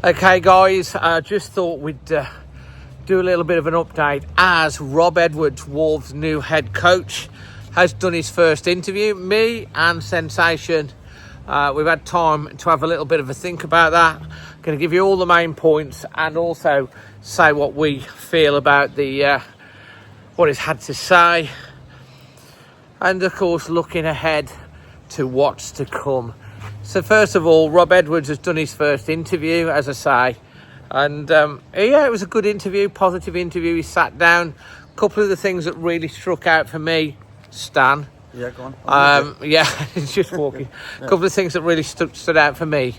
Okay, guys, I just thought we'd do a little bit of an update as Rob Edwards, Wolves' new head coach, has done his first interview. Me and Sensation, we've had time to have a little bit of a think about that. Going to give you all the main points and also say what we feel about the what he's had to say, and of course looking ahead to what's to come. So first of all, Rob Edwards has done his first interview, as I say, and it was a good interview, positive interview. He sat down. A couple of the things that really struck out for me, Stan. Yeah, go on. He's just walking. A couple of things that really stood out for me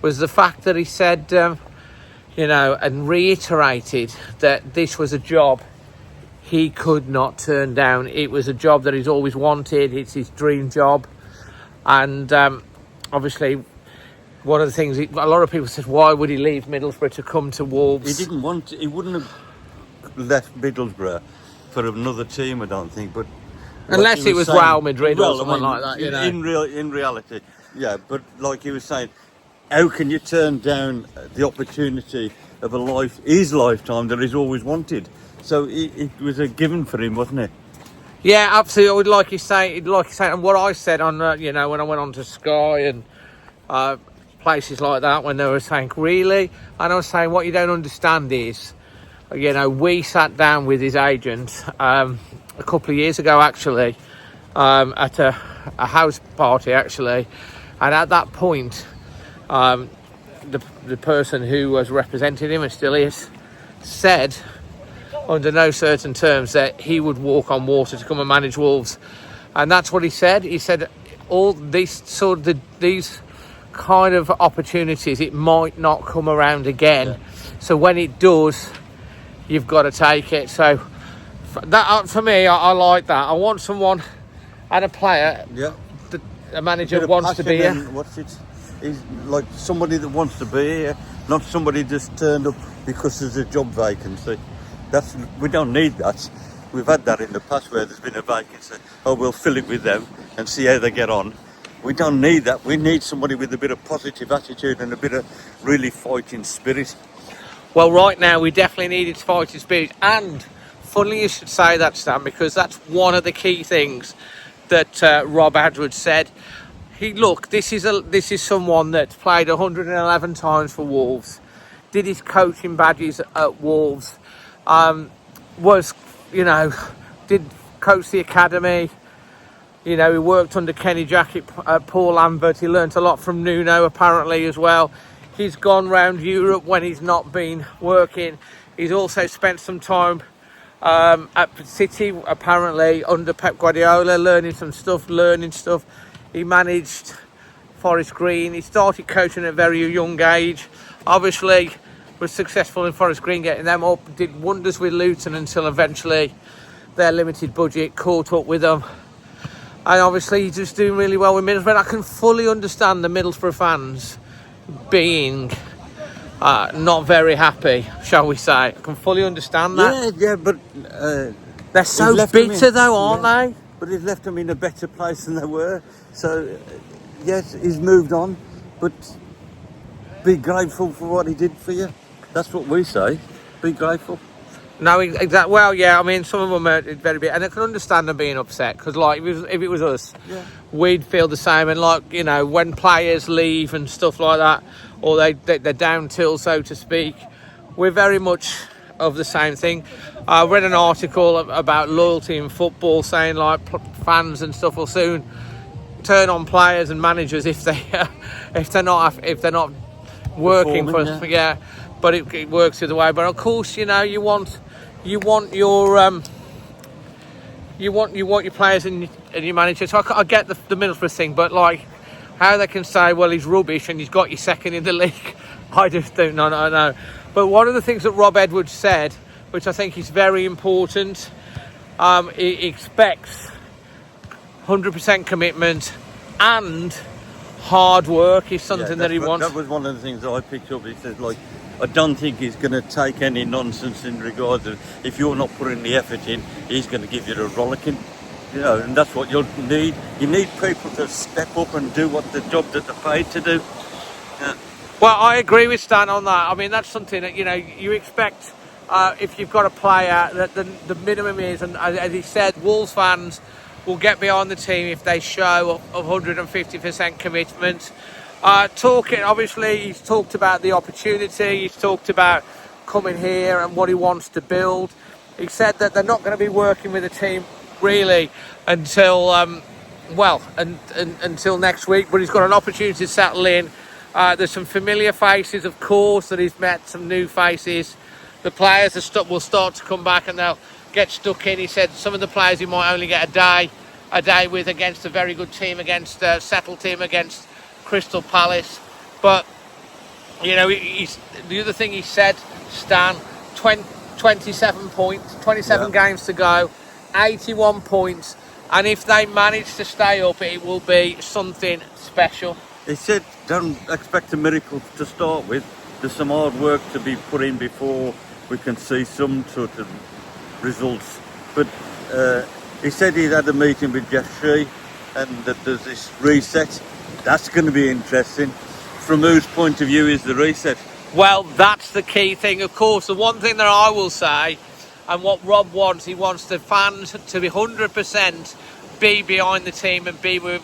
was the fact that he said, and reiterated that this was a job he could not turn down. It was a job that he's always wanted. It's his dream job. And obviously, one of the things, a lot of people said, why would he leave Middlesbrough to come to Wolves? He wouldn't have left Middlesbrough for another team, I don't think. But unless it was Real Madrid or someone like that, In reality, yeah. But like he was saying, how can you turn down the opportunity of his lifetime that he's always wanted? So it was a given for him, wasn't it? Yeah, absolutely. Like you say, and what I said on, when I went on to Sky and places like that, when they were saying, really? And I was saying, what you don't understand is, we sat down with his agent a couple of years ago, actually, at a house party, actually. And at that point, the person who was representing him, and still is, said, under no certain terms, that he would walk on water to come and manage Wolves. And that's what he said. He said all these these kind of opportunities, it might not come around again. Yeah. So when it does, you've got to take it. So that, for me, I like that. I want someone and a player, a manager wants to be here. He's like somebody that wants to be here, not somebody just turned up because there's a job vacancy. We don't need that. We've had that in the past where there's been a vacancy. Oh, we'll fill it with them and see how they get on. We don't need that. We need somebody with a bit of positive attitude and a bit of really fighting spirit. Well, right now we definitely need fighting spirit, and funnily you should say that, Stan, because that's one of the key things that Rob Edwards said. This is someone that's played 111 times for Wolves, did his coaching badges at Wolves. Did coach the academy. He worked under Kenny Jackett at Paul Lambert. He learnt a lot from Nuno, apparently, as well. He's gone round Europe when he's not been working. He's also spent some time at City, apparently, under Pep Guardiola, learning stuff. He managed Forest Green. He started coaching at a very young age. Obviously, was successful in Forest Green, getting them up, did wonders with Luton until eventually their limited budget caught up with them. And obviously he's just doing really well with Middlesbrough. I can fully understand the Middlesbrough fans being not very happy, shall we say. I can fully understand that. Yeah, but they're so bitter though, aren't they? But he's left them in a better place than they were. So, yes, he's moved on, but be grateful for what he did for you. That's what we say. Be grateful. No, exactly. Well, yeah. I mean, some of them are very big, and I can understand them being upset because, if it was us, we'd feel the same. And when players leave and stuff like that, or they're down till, so to speak, we're very much of the same thing. I read an article about loyalty in football, saying fans and stuff will soon turn on players and managers if they're not working for us. Yeah. But it works the other way. But of course, you want your players and your manager. So I get the Middlesbrough thing, but how they can say, well, he's rubbish and he's got you second in the league, I just don't know. But one of the things that Rob Edwards said, which I think is very important, he expects 100% commitment and hard work is something that he wants. That was one of the things that I picked up. He says, I don't think he's going to take any nonsense in regards of if you're not putting the effort in, he's going to give you the rollicking. And that's what you'll need. You need people to step up and do what the job that they're paid to do. Well, I agree with Stan on that. I mean, that's something that, you expect if you've got a player, that the minimum is, and as he said, Wolves fans will get behind the team if they show 150% commitment. Obviously, he's talked about the opportunity, he's talked about coming here and what he wants to build. He said that they're not going to be working with the team really until until next week, but he's got an opportunity to settle in. There's some familiar faces, of course, that he's met, some new faces. The players will start to come back and they'll get stuck in. He said some of the players he might only get a day with against a very good team, against a settled team, against Crystal Palace. But, the other thing he said, Stan, 27 points, 27 games to go, 81 points. And if they manage to stay up, it will be something special. He said, don't expect a miracle to start with. There's some hard work to be put in before we can see some sort of results. But he said he'd had a meeting with Jeff Shee and that there's this reset. That's going to be interesting. From whose point of view is the reset? Well, that's the key thing. Of course, the one thing that I will say, and what Rob wants, he wants the fans to be 100% be behind the team and be with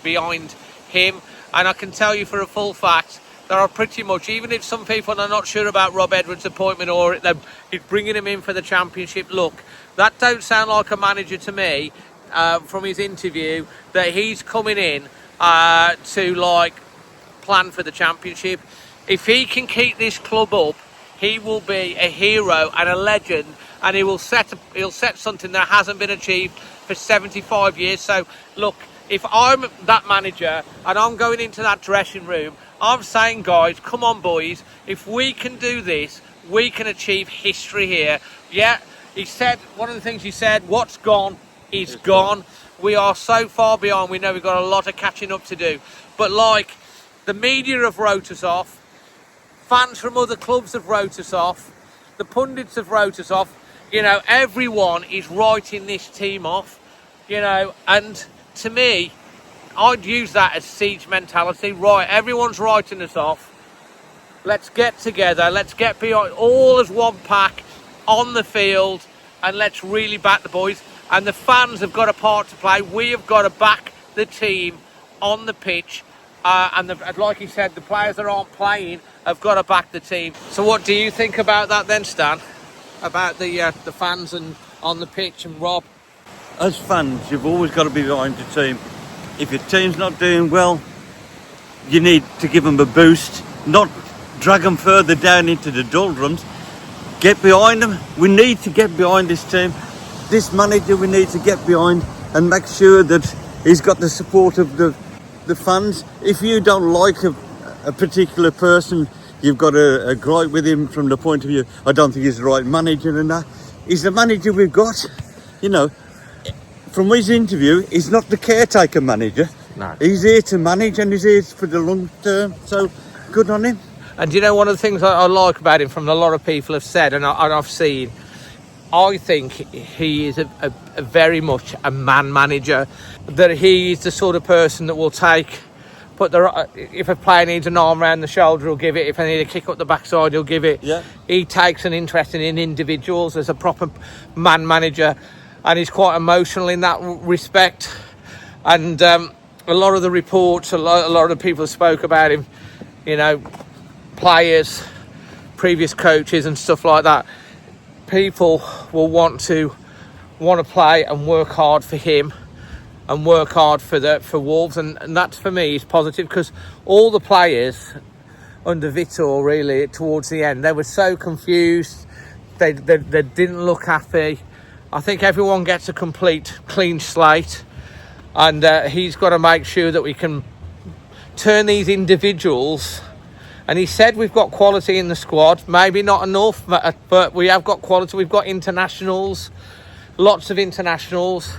behind him. And I can tell you for a full fact, there are pretty much, even if some people are not sure about Rob Edwards' appointment or he's bringing him in for the Championship, look, that don't sound like a manager to me from his interview, that he's coming in to plan for the Championship. If he can keep this club up, he will be a hero and a legend, and he'll set something that hasn't been achieved for 75 years. So look, if I'm that manager and I'm going into that dressing room, I'm saying, guys, come on, boys, if we can do this, we can achieve history here. Yeah, he said, one of the things he said, what's gone is gone. We are so far behind. We know we've got a lot of catching up to do. But the media have wrote us off. Fans from other clubs have wrote us off. The pundits have wrote us off. Everyone is writing this team off. And to me, I'd use that as siege mentality. Right, everyone's writing us off. Let's get together. Let's get behind, all as one pack on the field, and let's really back the boys. And the fans have got a part to play. We have got to back the team on the pitch. And like he said, the players that aren't playing have got to back the team. So what do you think about that then, Stan? About the fans and on the pitch and Rob? As fans, you've always got to be behind your team. If your team's not doing well, you need to give them a boost, not drag them further down into the doldrums. Get behind them. We need to get behind this team. This manager we need to get behind and make sure that he's got the support of the fans. If you don't like a particular person, you've got a gripe with him from the point of view, I don't think he's the right manager and that. He's the manager we've got. From his interview, he's not the caretaker manager. No. He's here to manage and he's here for the long term. So, good on him. And one of the things I like about him, from a lot of people have said, and I've seen, I think he is a very much a man manager. That he is the sort of person that will if a player needs an arm around the shoulder, he'll give it. If they need a kick up the backside, he'll give it. Yeah. He takes an interest in individuals as a proper man manager. And he's quite emotional in that respect. And a lot of the reports, a lot of the people spoke about him, players, previous coaches and stuff like that. People will want to play and work hard for him and work hard for Wolves. And that, for me, is positive, because all the players under Vitor, really, towards the end, they were so confused. They didn't look happy. I think everyone gets a complete clean slate, and he's got to make sure that we can turn these individuals. And he said we've got quality in the squad, maybe not enough, but we have got quality. We've got internationals, lots of internationals.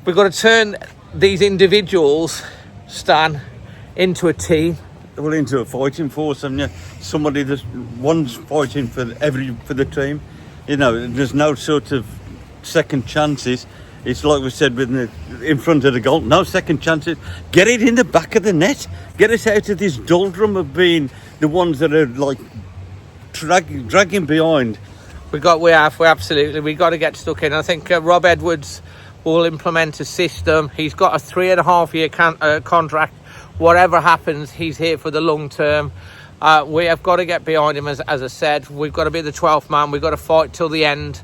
We've got to turn these individuals, Stan, into a team. Well, into a fighting force, haven't you? Somebody that one's fighting for the team. There's no sort of second chances. It's like we said in front of the goal, no second chances. Get it in the back of the net. Get us out of this doldrum of being the ones that are like dragging behind. We got to get stuck in. I think Rob Edwards will implement a system. He's got a 3.5 year contract. Whatever happens, he's here for the long term. We have got to get behind him, as I said. We've got to be the 12th man. We've got to fight till the end.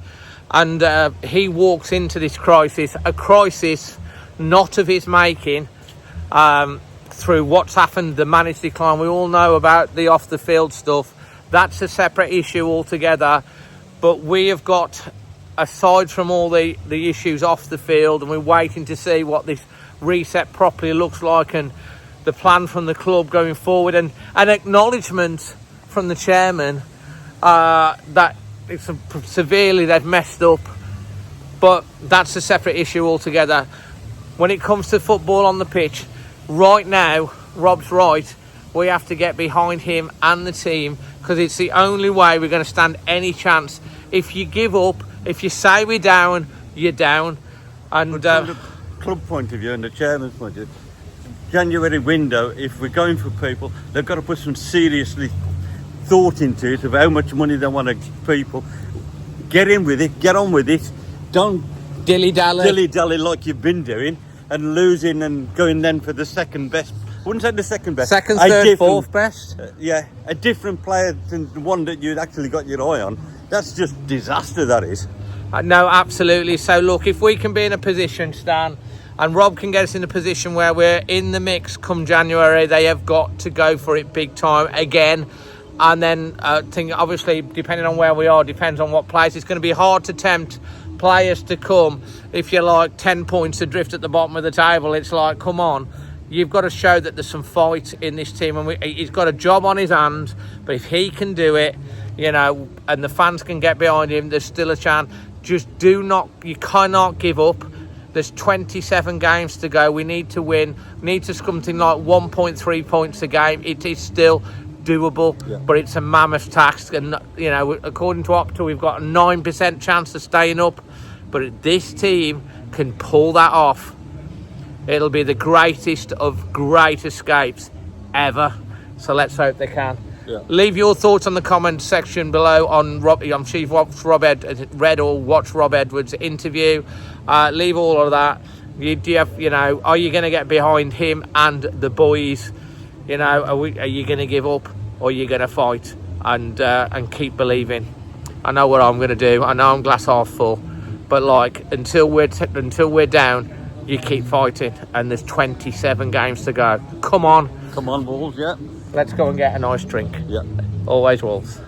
And he walks into this crisis, a crisis not of his making, through what's happened, the managed decline. We all know about the off the field stuff. That's a separate issue altogether. But we have got, aside from all the issues off the field, and we're waiting to see what this reset properly looks like and the plan from the club going forward, and an acknowledgement from the chairman that it's severely they've messed up. But that's a separate issue altogether. When it comes to football on the pitch, right now, Rob's right. We have to get behind him and the team, because it's the only way we're going to stand any chance. If you give up, if you say we're down, you're down. And from the club point of view and the chairman's point of view, January window, if we're going for people, they've got to put some seriously thought into it of how much money they want to give people. Get in with it, get on with it. Don't dilly-dally like you've been doing and losing and going then for the second best. I wouldn't say the second best. Second, third, fourth best? Yeah, a different player than the one that you'd actually got your eye on. That's just disaster, that is. No, absolutely. So, look, if we can be in a position, Stan, and Rob can get us in a position where we're in the mix come January, they have got to go for it big time again. And then, obviously, depending on where we are, depends on what place. It's going to be hard to tempt players to come if you're like 10 points adrift at the bottom of the table. It's like, come on. You've got to show that there's some fight in this team, and he's got a job on his hands. But if he can do it, you know, and the fans can get behind him, there's still a chance. Just you cannot give up. There's 27 games to go. We need to win. We need to something like 1.3 points a game. It is still doable, yeah. But it's a mammoth task. And, you know, according to Opta, we've got a 9% chance of staying up. But this team can pull that off. It'll be the greatest of great escapes ever. So let's hope they can. Yeah. Leave your thoughts on the comment section below on Rob. I'm sure you've read or watched Rob Edwards' interview. Leave all of that. Are you going to get behind him and the boys? You know, are you going to give up, or are you going to fight and keep believing? I know what I'm going to do. I know I'm glass half full, but like until we're down, you keep fighting, and there's 27 games to go. Come on, Wolves. Yeah. Let's go and get a nice drink. Yeah. Always Wolves.